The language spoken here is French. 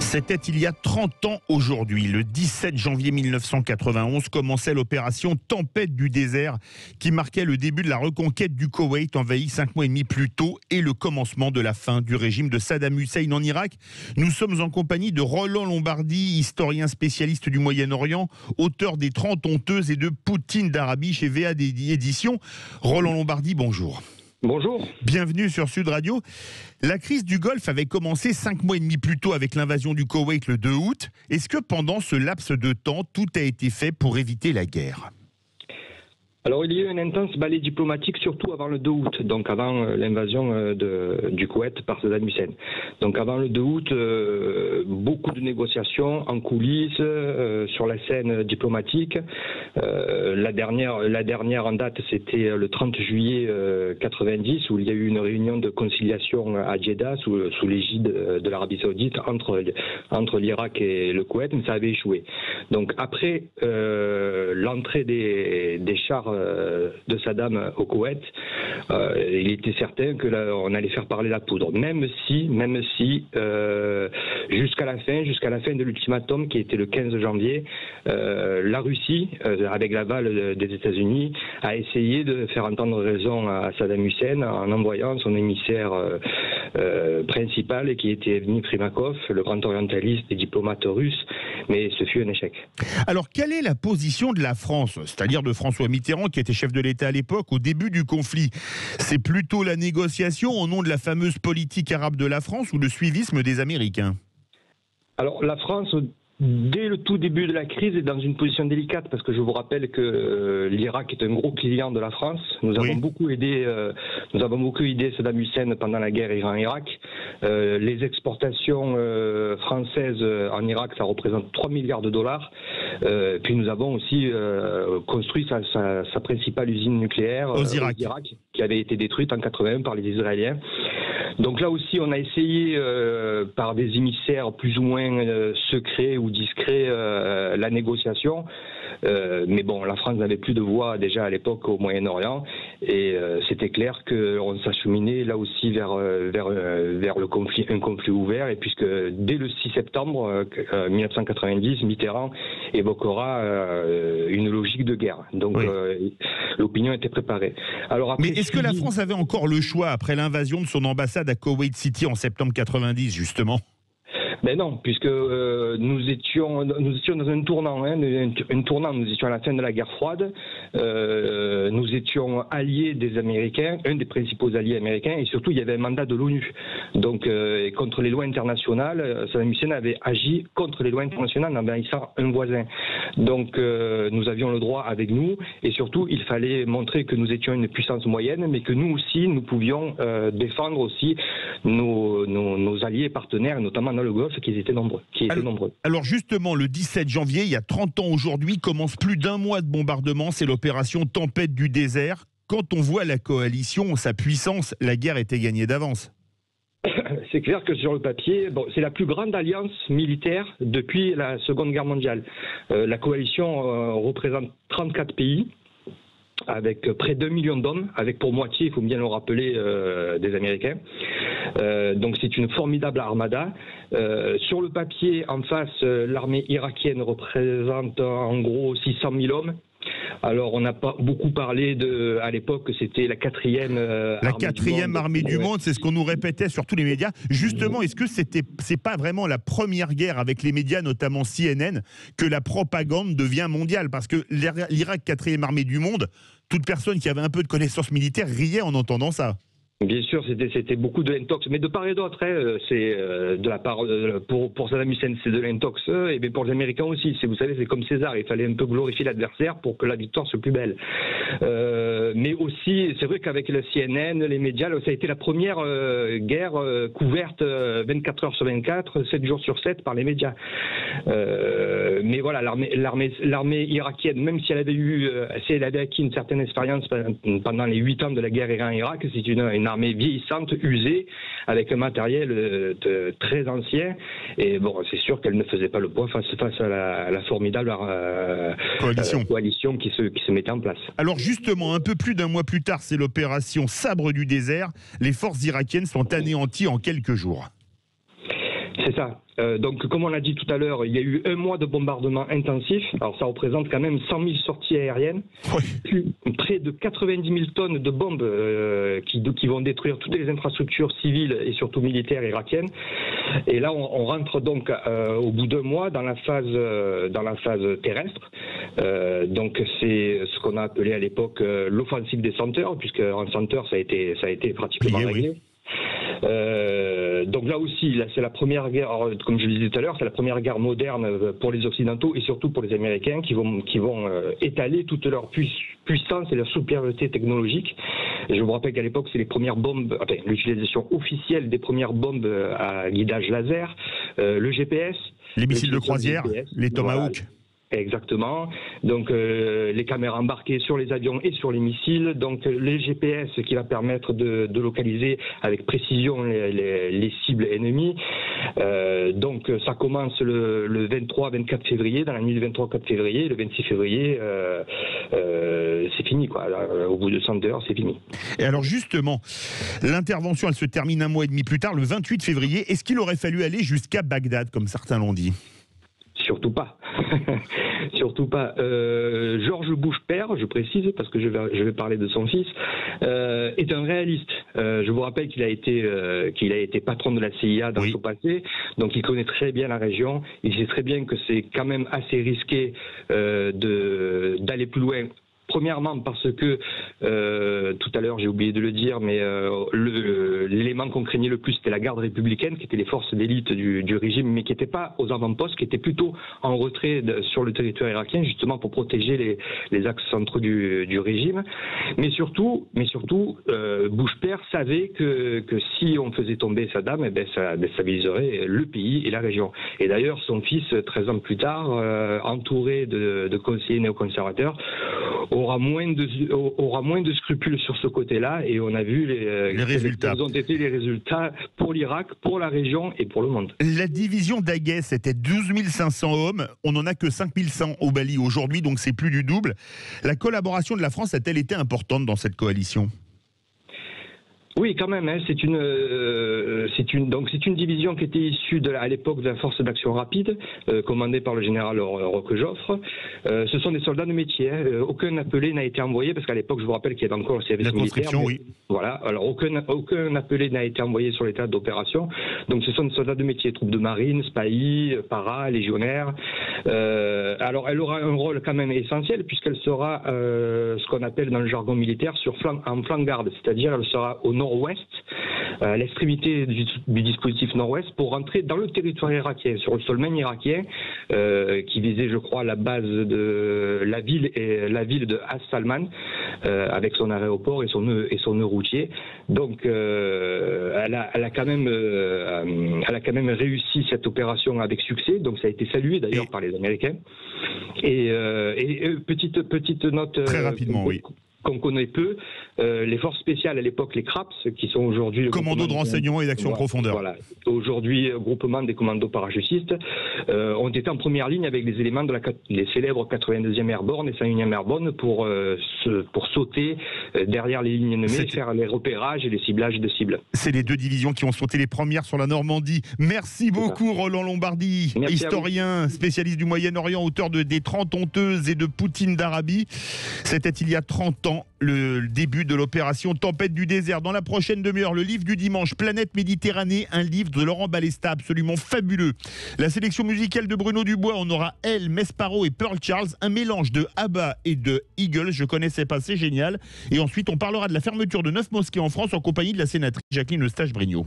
C'était il y a 30 ans aujourd'hui. Le 17 janvier 1991 commençait l'opération Tempête du désert qui marquait le début de la reconquête du Koweït, envahi 5 mois et demi plus tôt, et le commencement de la fin du régime de Saddam Hussein en Irak. Nous sommes en compagnie de Roland Lombardi, historien spécialiste du Moyen-Orient, auteur des 30 honteuses et de Poutine d'Arabie chez VA Éditions. Roland Lombardi, bonjour. Bonjour. Bienvenue sur Sud Radio. La crise du Golfe avait commencé 5 mois et demi plus tôt avec l'invasion du Koweït le 2 août. Est-ce que pendant ce laps de temps, tout a été fait pour éviter la guerre ? Alors il y a eu une intense balai diplomatique, surtout avant le 2 août, donc avant l'invasion du Koweït par Saddam Hussein. Donc avant le 2 août, beaucoup de négociations en coulisses, sur la scène diplomatique. La dernière en date, c'était le 30 juillet 90, où il y a eu une réunion de conciliation à Jeddah, sous l'égide de l'Arabie Saoudite, entre l'Irak et le Koweït, mais ça avait échoué. Donc après l'entrée des chars de Saddam au Koweït, il était certain que là, on allait faire parler la poudre, même si jusqu'à la fin de l'ultimatum qui était le 15 janvier, la Russie, avec l'aval des États-Unis, a essayé de faire entendre raison à Saddam Hussein en envoyant son émissaire principal, qui était Evgeny Primakov, le grand orientaliste des diplomates russes, mais ce fut un échec. Alors, quelle est la position de la France, c'est-à-dire de François Mitterrand, qui était chef de l'État à l'époque, au début du conflit? C'est plutôt la négociation au nom de la fameuse politique arabe de la France ou le suivisme des Américains? Alors, la France, dès le tout début de la crise, est dans une position délicate, parce que je vous rappelle que l'Irak est un gros client de la France. Nous avons beaucoup aidé Saddam Hussein pendant la guerre Iran-Irak. Les exportations françaises en Irak, ça représente 3 milliards de dollars. Puis nous avons aussi construit sa principale usine nucléaire au Irak, qui avait été détruite en 81 par les Israéliens. Donc là aussi, on a essayé par des émissaires plus ou moins secrets ou discrets la négociation. Mais bon, la France n'avait plus de voix déjà à l'époque au Moyen-Orient, et c'était clair qu'on s'acheminait là aussi vers un conflit ouvert, et puisque dès le 6 septembre 1990, Mitterrand évoquera une logique de guerre. Donc l'opinion était préparée. Alors après, mais est-ce que la France avait encore le choix après l'invasion de son ambassade à Kuwait City en septembre 90, justement? Ben non, puisque nous étions dans un tournant, nous étions à la fin de la guerre froide, nous étions alliés des Américains, un des principaux alliés américains, et surtout il y avait un mandat de l'ONU. Donc contre les lois internationales, Saddam Hussein avait agi contre les lois internationales en envahissant un voisin. Donc nous avions le droit avec nous, et surtout il fallait montrer que nous étions une puissance moyenne, mais que nous aussi nous pouvions défendre aussi nos alliés et partenaires, notamment dans le Golfe, qui étaient nombreux. Alors justement, le 17 janvier, il y a 30 ans aujourd'hui, commence plus d'1 mois de bombardement, c'est l'opération Tempête du désert. Quand on voit la coalition, sa puissance, la guerre était gagnée d'avance. C'est clair que sur le papier, c'est la plus grande alliance militaire depuis la Seconde Guerre mondiale. La coalition représente 34 pays, avec près d'1 million d'hommes, avec pour moitié, il faut bien le rappeler, des Américains. Donc c'est une formidable armada. Sur le papier, en face, l'armée irakienne représente en gros 600 000 hommes. Alors on n'a pas beaucoup parlé à l'époque, c'était la quatrième armée du monde, c'est ce qu'on nous répétait sur tous les médias. Justement, est-ce que c'est pas vraiment la première guerre avec les médias, notamment CNN, que la propagande devient mondiale? Parce que l'Irak, quatrième armée du monde, toute personne qui avait un peu de connaissances militaires riait en entendant ça. Bien sûr, c'était beaucoup de l'intox, mais de part et d'autre, c'est de la part pour Saddam Hussein, c'est de l'intox, et bien pour les Américains aussi. Vous savez, c'est comme César, il fallait un peu glorifier l'adversaire pour que la victoire soit plus belle. Mais aussi, c'est vrai qu'avec le CNN, les médias, ça a été la première guerre couverte 24 heures sur 24, 7 jours sur 7 par les médias. Mais voilà, l'armée irakienne, même si elle avait acquis une certaine expérience pendant les 8 ans de la guerre Iran-Irak, c'est une armée vieillissante, usée, avec un matériel très ancien. Et bon, c'est sûr qu'elle ne faisait pas le poids face à la formidable coalition qui se mettait en place. Alors justement, un peu plus d'1 mois plus tard, c'est l'opération Sabre du désert. Les forces irakiennes sont anéanties en quelques jours. C'est ça. Donc, comme on l'a dit tout à l'heure, il y a eu un mois de bombardement intensif. Alors, ça représente quand même 100 000 sorties aériennes, près de 90 000 tonnes de bombes qui vont détruire toutes les infrastructures civiles et surtout militaires irakiennes. Et là, on rentre donc au bout d'un mois dans la phase terrestre. Donc, c'est ce qu'on a appelé à l'époque l'offensive des senteurs, puisque en senteur, ça a été pratiquement réglé. Oui. Donc là aussi, c'est la première guerre, comme je le disais tout à l'heure, c'est la première guerre moderne pour les Occidentaux et surtout pour les Américains qui vont étaler toute leur puissance et leur supériorité technologique. Et je vous rappelle qu'à l'époque, c'est les premières bombes, l'utilisation officielle des premières bombes à guidage laser, le GPS, les missiles de croisière, les Tomahawk. Voilà. Exactement. Donc les caméras embarquées sur les avions et sur les missiles. Donc les GPS qui va permettre de localiser avec précision les cibles ennemies. Donc ça commence le 23-24 février, dans la nuit du 23-24 février. Le 26 février, c'est fini, quoi. Au bout de 100 heures, c'est fini. Et alors justement, l'intervention, elle se termine un mois et demi plus tard, le 28 février. Est-ce qu'il aurait fallu aller jusqu'à Bagdad, comme certains l'ont dit ? Surtout pas. Surtout pas. George Bush père, je précise, parce que je vais parler de son fils, est un réaliste. Je vous rappelle qu'il a été patron de la CIA dans son passé, donc il connaît très bien la région. Il sait très bien que c'est quand même assez risqué d'aller plus loin. Premièrement parce que, tout à l'heure j'ai oublié de le dire, mais l'élément qu'on craignait le plus c'était la garde républicaine, qui étaient les forces d'élite du régime, mais qui n'étaient pas aux avant-postes, qui étaient plutôt en retrait sur le territoire irakien, justement pour protéger les axes centraux du régime. Mais surtout, Bush père savait que si on faisait tomber Saddam, ça déstabiliserait le pays et la région. Et d'ailleurs son fils, 13 ans plus tard, entouré de conseillers néoconservateurs, aura moins de scrupules sur ce côté-là, et on a vu les résultats. Quels ont été les résultats pour l'Irak, pour la région et pour le monde. La division d'Aguès, c'était 12 500 hommes. On n'en a que 5 100 au Mali aujourd'hui, donc c'est plus du double. La collaboration de la France a-t-elle été importante dans cette coalition ? Oui, quand même. Hein, c'est une division qui était issue à l'époque de la force d'action rapide, commandée par le général Roquejoffre. Ce sont des soldats de métier. Hein. Aucun appelé n'a été envoyé, parce qu'à l'époque, je vous rappelle qu'il y avait encore le service militaire. Oui. Voilà. Alors aucun appelé n'a été envoyé sur les théâtres d'opération. Donc ce sont des soldats de métier, troupes de marine, spahis, para, légionnaires. Alors elle aura un rôle quand même essentiel, puisqu'elle sera ce qu'on appelle dans le jargon militaire en flanc-garde, c'est-à-dire elle sera au nord-ouest, à l'extrémité du dispositif nord-ouest, pour rentrer dans le territoire irakien, sur le sol même irakien, qui visait, je crois, la base de la ville de As Salman, avec son aéroport et son nœud routier. Donc, elle a quand même réussi cette opération avec succès. Donc, ça a été salué d'ailleurs par les Américains. Et petite note très rapidement, oui, qu'on connaît peu, les forces spéciales à l'époque, les CRAPS, qui sont aujourd'hui... Commando de renseignement et d'action profondeur. Voilà. Aujourd'hui, groupement des commandos parachutistes, ont été en première ligne avec les éléments de les célèbres 82e Airborne et 101e Airborne pour sauter derrière les lignes ennemies, faire les repérages et les ciblages de cibles. C'est les deux divisions qui ont sauté les premières sur la Normandie. Merci beaucoup, Roland Lombardi, historien, spécialiste du Moyen-Orient, auteur des 30 honteuses et de Poutine d'Arabie. C'était il y a 30 ans. Le début de l'opération Tempête du désert. Dans la prochaine demi-heure, le livre du dimanche, Planète Méditerranée, un livre de Laurent Balesta, absolument fabuleux. La sélection musicale de Bruno Dubois, on aura Elle, Mesparo et Pearl Charles, un mélange de ABBA et de Eagles, je connaissais pas, c'est génial. Et ensuite, on parlera de la fermeture de 9 mosquées en France en compagnie de la sénatrice Jacqueline Eustache-Brignot.